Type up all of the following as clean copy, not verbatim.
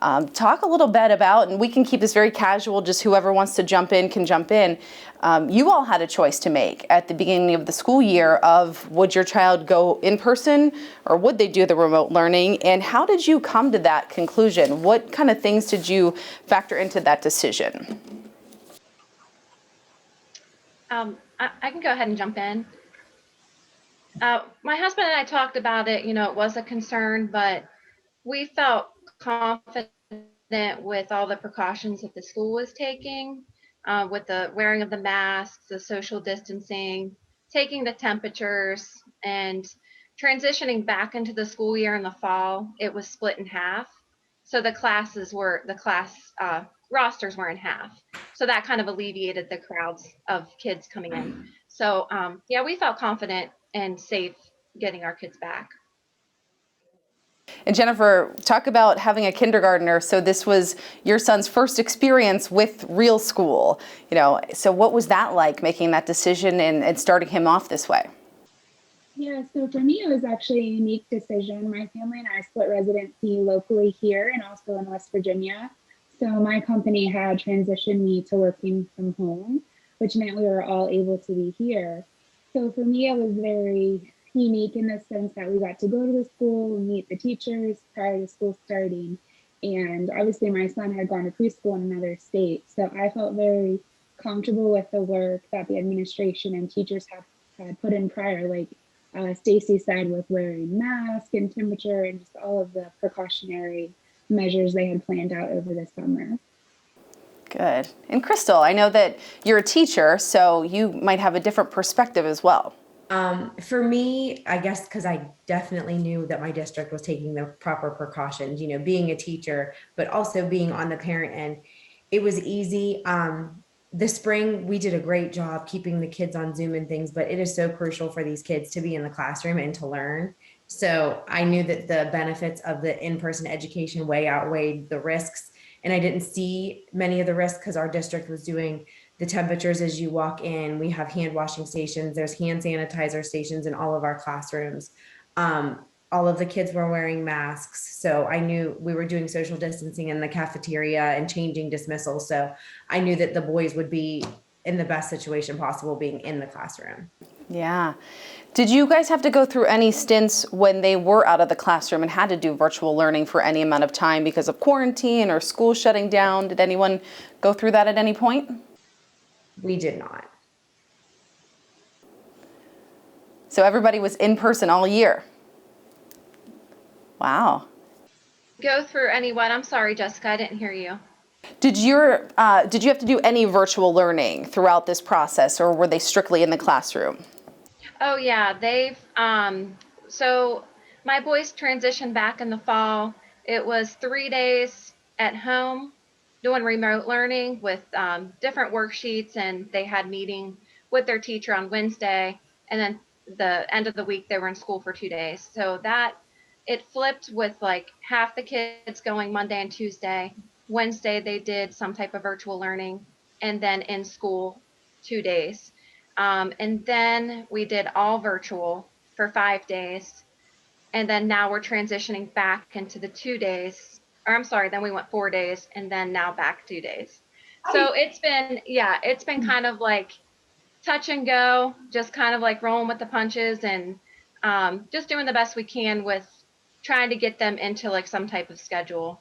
Talk a little bit about, and we can keep this very casual, just whoever wants to jump in can jump in. You all had a choice to make at the beginning of the school year of would your child go in person or would they do the remote learning, and how did you come to that conclusion? What kind of things did you factor into that decision? I can go ahead and jump in. My husband and I talked about it. It was a concern, but we felt confident with all the precautions that the school was taking, with the wearing of the masks, the social distancing, taking the temperatures, and transitioning back into the school year in the fall. It was split in half, so the class rosters were in half. So that kind of alleviated the crowds of kids coming in. So yeah, we felt confident and safe getting our kids back. And Jennifer, talk about having a kindergartner. So this was your son's first experience with real school. So what was that like, making that decision and starting him off this way? Yeah, so for me, it was actually a unique decision. My family and I split residency locally here and also in West Virginia. So my company had transitioned me to working from home, which meant we were all able to be here. So for me, it was very unique in the sense that we got to go to the school and meet the teachers prior to school starting. And obviously my son had gone to preschool in another state. So I felt very comfortable with the work that the administration and teachers had put in prior, like Stacy said, with wearing masks and temperature and just all of the precautionary measures they had planned out over the summer. Good. And Crystal, I know that you're a teacher, so you might have a different perspective as well. For me, I guess because I definitely knew that my district was taking the proper precautions, being a teacher, but also being on the parent end, it was easy. This spring, we did a great job keeping the kids on Zoom and things, but it is so crucial for these kids to be in the classroom and to learn. So I knew that the benefits of the in-person education way outweighed the risks. And I didn't see many of the risks because our district was doing the temperatures as you walk in. We have hand washing stations. There's hand sanitizer stations in all of our classrooms. All of the kids were wearing masks. So I knew we were doing social distancing in the cafeteria and changing dismissals. So I knew that the boys would be in the best situation possible being in the classroom. Yeah. Did you guys have to go through any stints when they were out of the classroom and had to do virtual learning for any amount of time because of quarantine or school shutting down? Did anyone go through that at any point? We did not. So everybody was in person all year. Wow. Go through anyone. I'm sorry, Jessica, I didn't hear you. Did you have to do any virtual learning throughout this process, or were they strictly in the classroom? Oh yeah, so my boys transitioned back in the fall. It was 3 days at home doing remote learning with different worksheets, and they had meeting with their teacher on Wednesday, and then the end of the week they were in school for 2 days. So that it flipped with like half the kids going Monday and Tuesday. Wednesday they did some type of virtual learning, and then in school 2 days. And then we did all virtual for 5 days. And then now we're transitioning back into the 2 days. Or I'm sorry, then we went 4 days and then now back 2 days. So it's been kind of like touch and go, just kind of like rolling with the punches and just doing the best we can with trying to get them into like some type of schedule.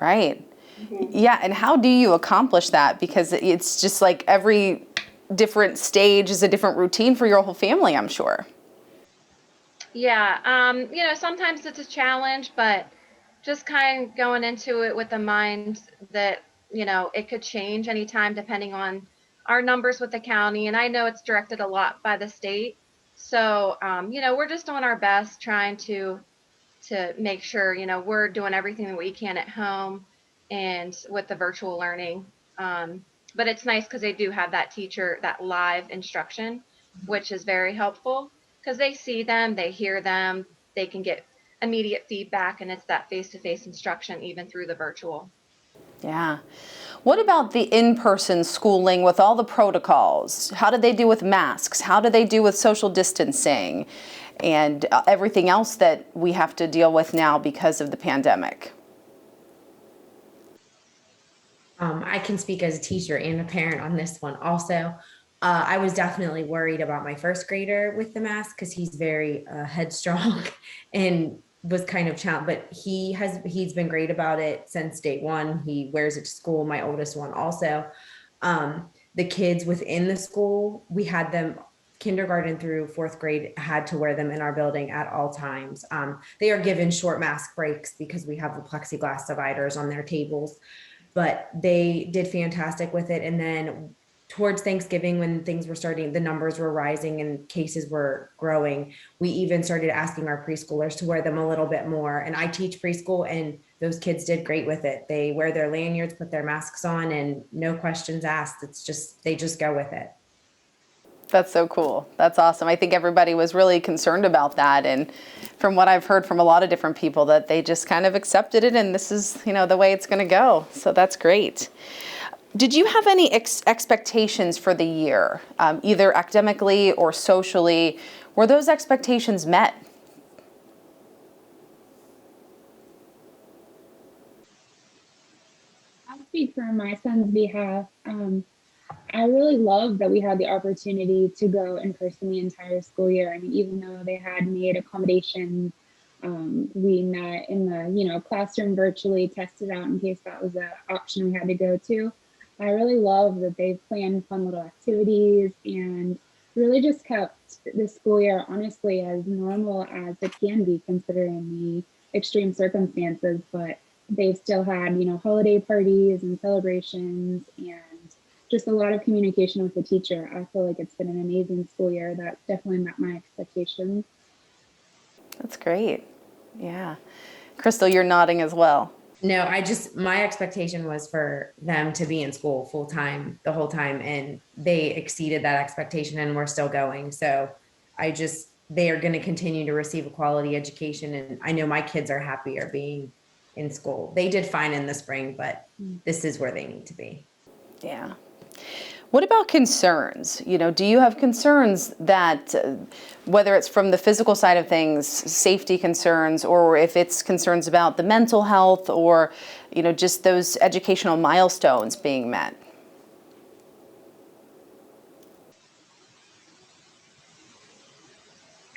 Right. Mm-hmm. Yeah. And how do you accomplish that? Because it's just like every different stage is a different routine for your whole family, I'm sure. Yeah. Sometimes it's a challenge, but just kind of going into it with the mind that, it could change anytime depending on our numbers with the county. And I know it's directed a lot by the state. So, we're just doing our best trying to make sure, we're doing everything that we can at home and with the virtual learning. But it's nice because they do have that teacher, that live instruction, which is very helpful because they see them, they hear them, they can get immediate feedback, and it's that face-to-face instruction even through the virtual. Yeah. What about the in-person schooling with all the protocols? How did they do with masks? How do they do with social distancing and everything else that we have to deal with now because of the pandemic? I can speak as a teacher and a parent on this one also. I was definitely worried about my first grader with the mask because he's very headstrong and was kind of challenged, but he's been great about it since day one. He wears it to school, my oldest one also. The kids within the school, we had them kindergarten through fourth grade had to wear them in our building at all times. They are given short mask breaks because we have the plexiglass dividers on their tables, but they did fantastic with it. And then towards Thanksgiving, when things were starting, the numbers were rising and cases were growing, we even started asking our preschoolers to wear them a little bit more. And I teach preschool, and those kids did great with it. They wear their lanyards, put their masks on, and no questions asked. It's just, they just go with it. That's so cool. That's awesome. I think everybody was really concerned about that. And from what I've heard from a lot of different people, that they just kind of accepted it and this is, the way it's going to go. So that's great. Did you have any expectations for the year, either academically or socially? Were those expectations met? I'll speak for my son's behalf. I really love that we had the opportunity to go in person the entire school year. I mean, even though they had made accommodations, we met in the classroom virtually, tested out in case that was an option we had to go to. I really love that they planned fun little activities and really just kept the school year honestly as normal as it can be considering the extreme circumstances. But they've still had holiday parties and celebrations and just a lot of communication with the teacher. I feel like it's been an amazing school year that definitely met my expectations. That's great. Yeah. Crystal, you're nodding as well. No, my expectation was for them to be in school full time the whole time, and they exceeded that expectation and we're still going. So they are going to continue to receive a quality education. And I know my kids are happier being in school. They did fine in the spring, but this is where they need to be. Yeah. What about concerns? Do you have concerns that, whether it's from the physical side of things, safety concerns, or if it's concerns about the mental health or, just those educational milestones being met?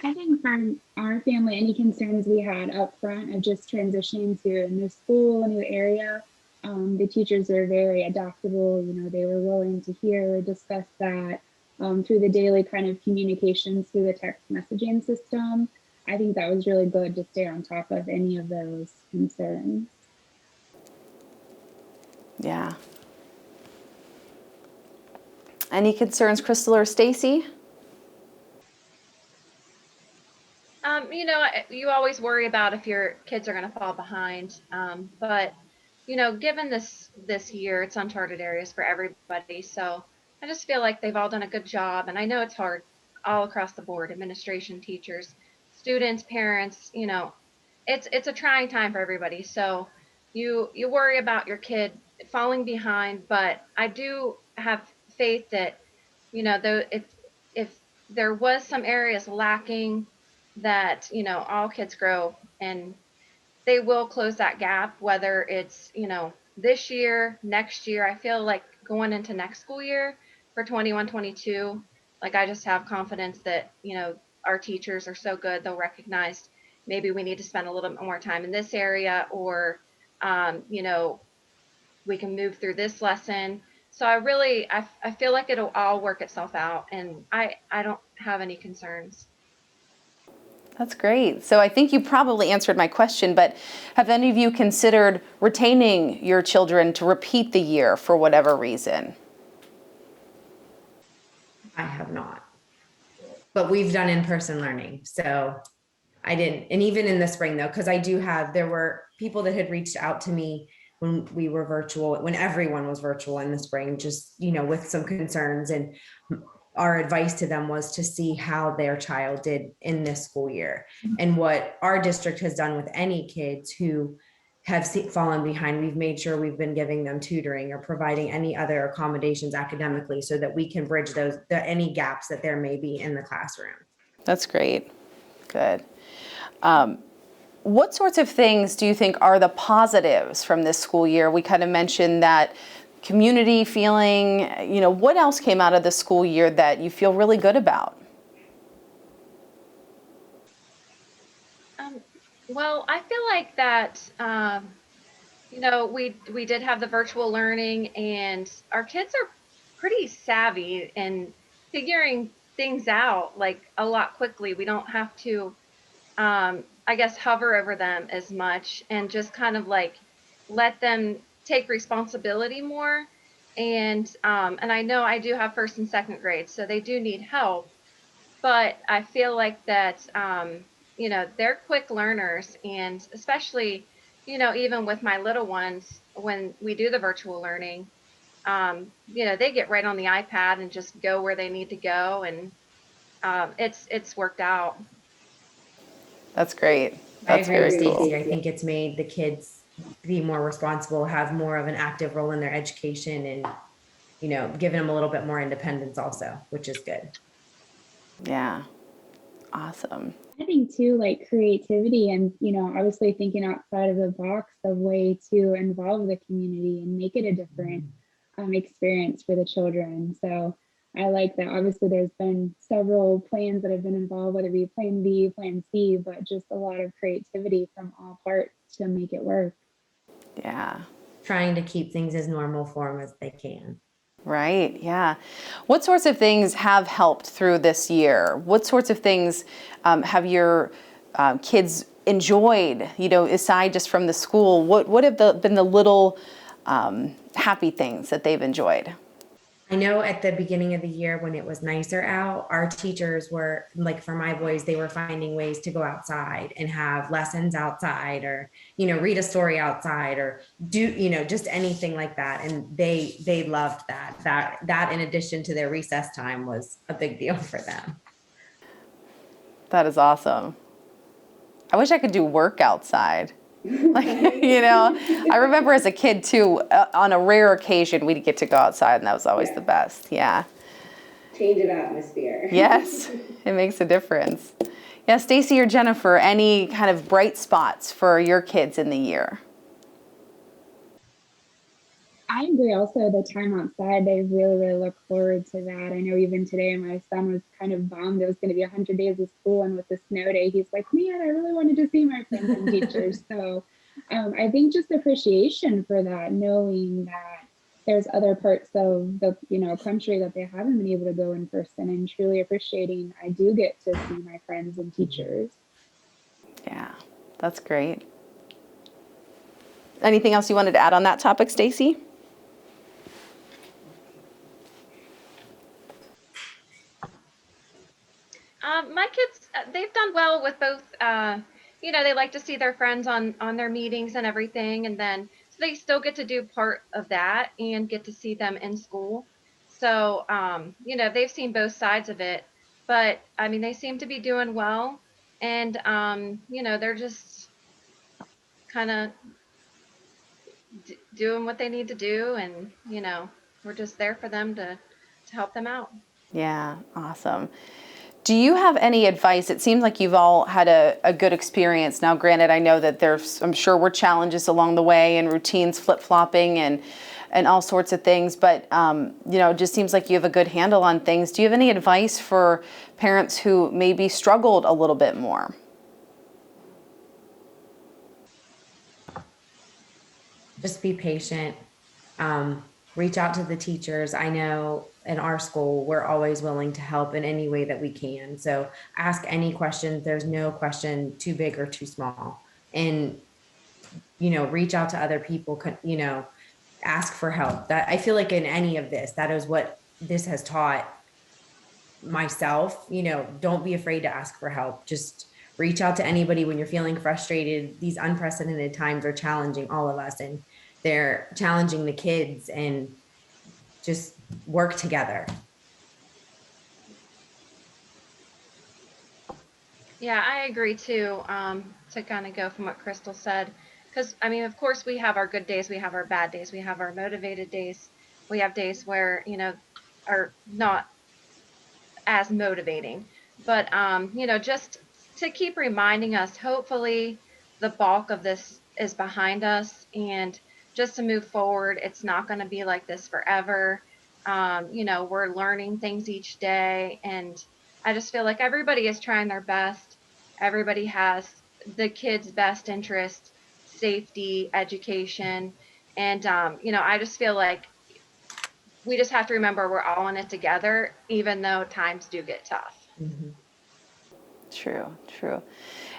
I think from our family, any concerns we had up front of just transitioning to a new school, a new area, the teachers are very adaptable. They were willing to hear, discuss that through the daily kind of communications through the text messaging system. I think that was really good to stay on top of any of those concerns. Yeah. Any concerns, Crystal or Stacy? You always worry about if your kids are going to fall behind. But given this year, it's uncharted areas for everybody. So I just feel like they've all done a good job. And I know it's hard all across the board, administration, teachers, students, parents, it's a trying time for everybody. So you worry about your kid falling behind, but I do have faith that, though if there was some areas lacking, that all kids grow and they will close that gap, whether it's this year, next year. I feel like going into next school year for 21-22, like I just have confidence that our teachers are so good, they'll recognize maybe we need to spend a little bit more time in this area, or we can move through this lesson. So I feel like it'll all work itself out, and I don't have any concerns. That's great. So I think you probably answered my question, but have any of you considered retaining your children to repeat the year for whatever reason? I have not, but we've done in-person learning. So I didn't. And even in the spring though, because there were people that had reached out to me when we were virtual, when everyone was virtual in the spring, just, with some concerns. And our advice to them was to see how their child did in this school year. And what our district has done with any kids who have fallen behind, we've made sure we've been giving them tutoring or providing any other accommodations academically so that we can bridge any gaps that there may be in the classroom. That's great. Good. What sorts of things do you think are the positives from this school year? We kind of mentioned that community feeling? What else came out of the school year that you feel really good about? Well, I feel like that, we did have the virtual learning, and our kids are pretty savvy in figuring things out like a lot quickly. We don't have to, I guess, hover over them as much and just kind of like let them take responsibility more. And I know I do have first and second grade, so they do need help, but I feel like that, they're quick learners, and especially, even with my little ones, when we do the virtual learning, they get right on the iPad and just go where they need to go, and it's worked out. That's great. I That's agree with very cool. Stacy. I think it's made the kids be more responsible, have more of an active role in their education, and giving them a little bit more independence also, which is good. Yeah. Awesome. I think too, like creativity and, obviously thinking outside of the box of way to involve the community and make it a different experience for the children. So I like that. Obviously, there's been several plans that have been involved, whether it be plan B, plan C, but just a lot of creativity from all parts to make it work. Yeah. Trying to keep things as normal for them as they can. Right. Yeah. What sorts of things have helped through this year? What sorts of things have your kids enjoyed? Aside just from the school, what have been the little happy things that they've enjoyed? I know at the beginning of the year when it was nicer out, our teachers were like, for my boys, they were finding ways to go outside and have lessons outside, or read a story outside, or do just anything like that. And they loved that in addition to their recess time was a big deal for them. That is awesome. I wish I could do work outside. I remember as a kid too, on a rare occasion, we'd get to go outside, and that was always the best. Yeah. Change of atmosphere. Yes, it makes a difference. Yeah, Stacy or Jennifer, any kind of bright spots for your kids in the year? I agree also the time outside, they really, really look forward to that. I know even today my son was kind of bummed it was going to be 100 days of school, and with the snow day, he's like, man, I really wanted to see my friends and teachers. So I think just appreciation for that, knowing that there's other parts of the country that they haven't been able to go in person, and truly appreciating I do get to see my friends and teachers. Yeah, that's great. Anything else you wanted to add on that topic, Stacy? My kids, they've done well with both. They like to see their friends on their meetings and everything, and then so they still get to do part of that and get to see them in school. So, they've seen both sides of it, but I mean, they seem to be doing well, and they're just kind of doing what they need to do, and we're just there for them to help them out. Yeah, awesome. Do you have any advice? It seems like you've all had a good experience. Now, granted, I know that I'm sure were challenges along the way and routines flip-flopping and all sorts of things, but it just seems like you have a good handle on things. Do you have any advice for parents who maybe struggled a little bit more? Just be patient. Reach out to the teachers. I know in our school, we're always willing to help in any way that we can. So ask any questions. There's no question too big or too small. And, reach out to other people, ask for help. That I feel like in any of this, that is what this has taught myself. Don't be afraid to ask for help. Just reach out to anybody when you're feeling frustrated. These unprecedented times are challenging all of us, and they're challenging the kids, and just work together. Yeah, I agree too. To kind of go from what Crystal said, because I mean, of course, we have our good days, we have our bad days, we have our motivated days, we have days where are not as motivating. But just to keep reminding us, hopefully, the bulk of this is behind us, and just to move forward. It's not going to be like this forever. We're learning things each day, and I just feel like everybody is trying their best. Everybody has the kids' best interest, safety, education, and I just feel like we just have to remember we're all in it together, even though times do get tough. Mhm. True, true.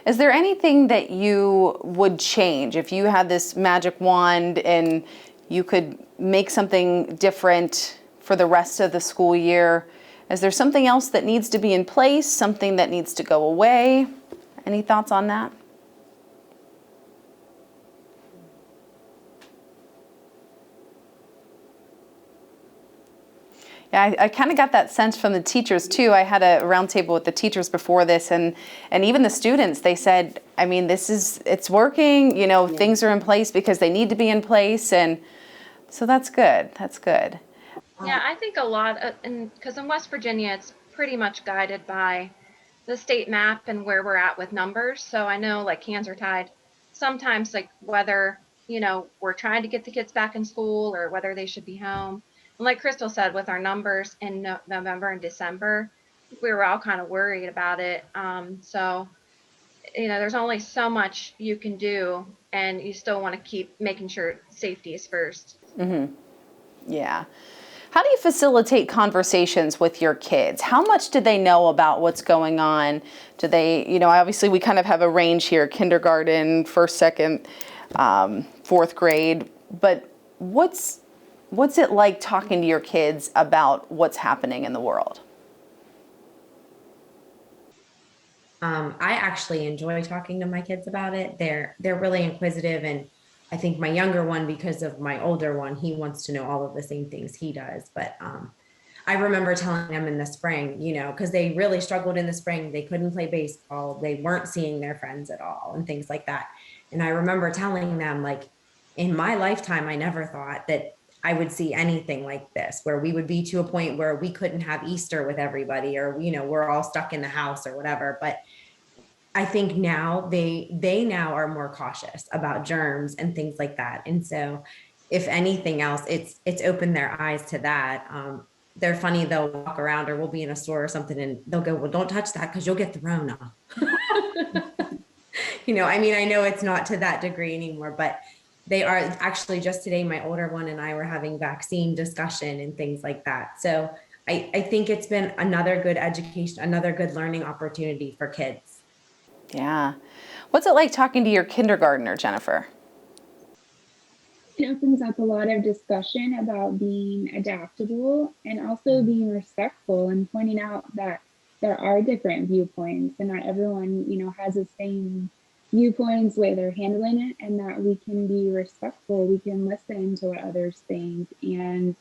Is there anything that you would change if you had this magic wand and you could make something different for the rest of the school year? Is there something else that needs to be in place, something that needs to go away? Any thoughts on that? Yeah, I kind of got that sense from the teachers too. I had a roundtable with the teachers before this, and even the students. They said, I mean, it's working. Things are in place because they need to be in place, and so that's good. That's good. Yeah, I think a lot of, because in West Virginia, it's pretty much guided by the state map and where we're at with numbers. So I know like hands are tied. Sometimes like whether, we're trying to get the kids back in school or whether they should be home. And like Crystal said, with our numbers in November and December, we were all kind of worried about it. There's only so much you can do, and you still want to keep making sure safety is first. Yeah. How do you facilitate conversations with your kids? How much do they know about what's going on? Do they, obviously we kind of have a range here, kindergarten, first, second, fourth grade, but what's it like talking to your kids about what's happening in the world? I actually enjoy talking to my kids about it. They're really inquisitive, and I think my younger one, because of my older one, he wants to know all of the same things he does. But I remember telling them in the spring, because they really struggled in the spring. They couldn't play baseball. They weren't seeing their friends at all and things like that. And I remember telling them, like, in my lifetime, I never thought that I would see anything like this, where we would be to a point where we couldn't have Easter with everybody, or, we're all stuck in the house or whatever. But I think now they now are more cautious about germs and things like that. And so if anything else, it's opened their eyes to that. They're funny. They'll walk around, or we'll be in a store or something, and they'll go, well, don't touch that because you'll get the Rona. I know it's not to that degree anymore, but they are actually. Just today, my older one and I were having vaccine discussion and things like that. So I think it's been another good education, another good learning opportunity for kids. Yeah. What's it like talking to your kindergartner, Jennifer? It opens up a lot of discussion about being adaptable and also being respectful and pointing out that there are different viewpoints and not everyone, has the same viewpoints, way they're handling it, and that we can be respectful. We can listen to what others think. And,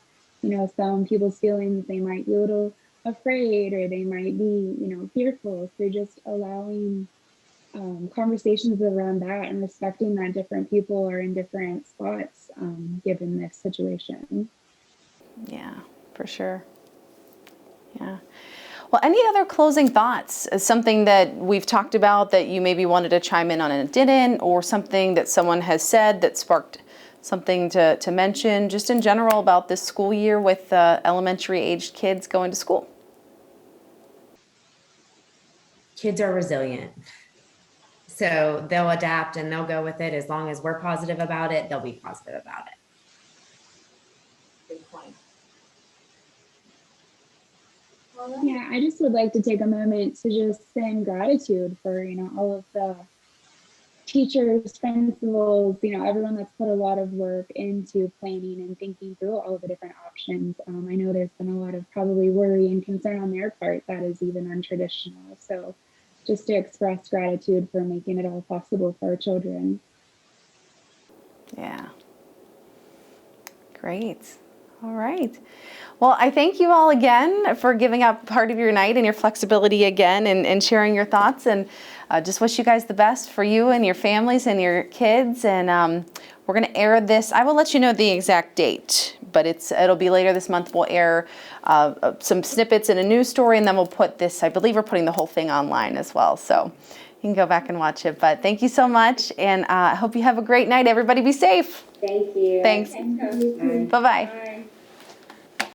some people's feelings, they might be a little afraid or they might be, fearful. So just allowing conversations around that and respecting that different people are in different spots given this situation. Yeah, for sure. Yeah. Well, any other closing thoughts? Something that we've talked about that you maybe wanted to chime in on and didn't, or something that someone has said that sparked something to mention, just in general about this school year with elementary aged kids going to school? Kids are resilient. So they'll adapt and they'll go with it. As long as we're positive about it, they'll be positive about it. Good point. Yeah, I just would like to take a moment to just send gratitude for, all of the teachers, principals, everyone that's put a lot of work into planning and thinking through all of the different options. I know there's been a lot of probably worry and concern on their part that is even untraditional. So just to express gratitude for making it all possible for our children. Yeah. Great. All right. Well, I thank you all again for giving up part of your night and your flexibility again and sharing your thoughts, and just wish you guys the best for you and your families and your kids. And we're going to air this. I will let you know the exact date, but it'll be later this month. We'll air some snippets in a news story, and then we'll put this, I believe we're putting the whole thing online as well. So you can go back and watch it. But thank you so much, and I hope you have a great night. Everybody be safe. Thank you. Thanks. Bye. Bye-bye.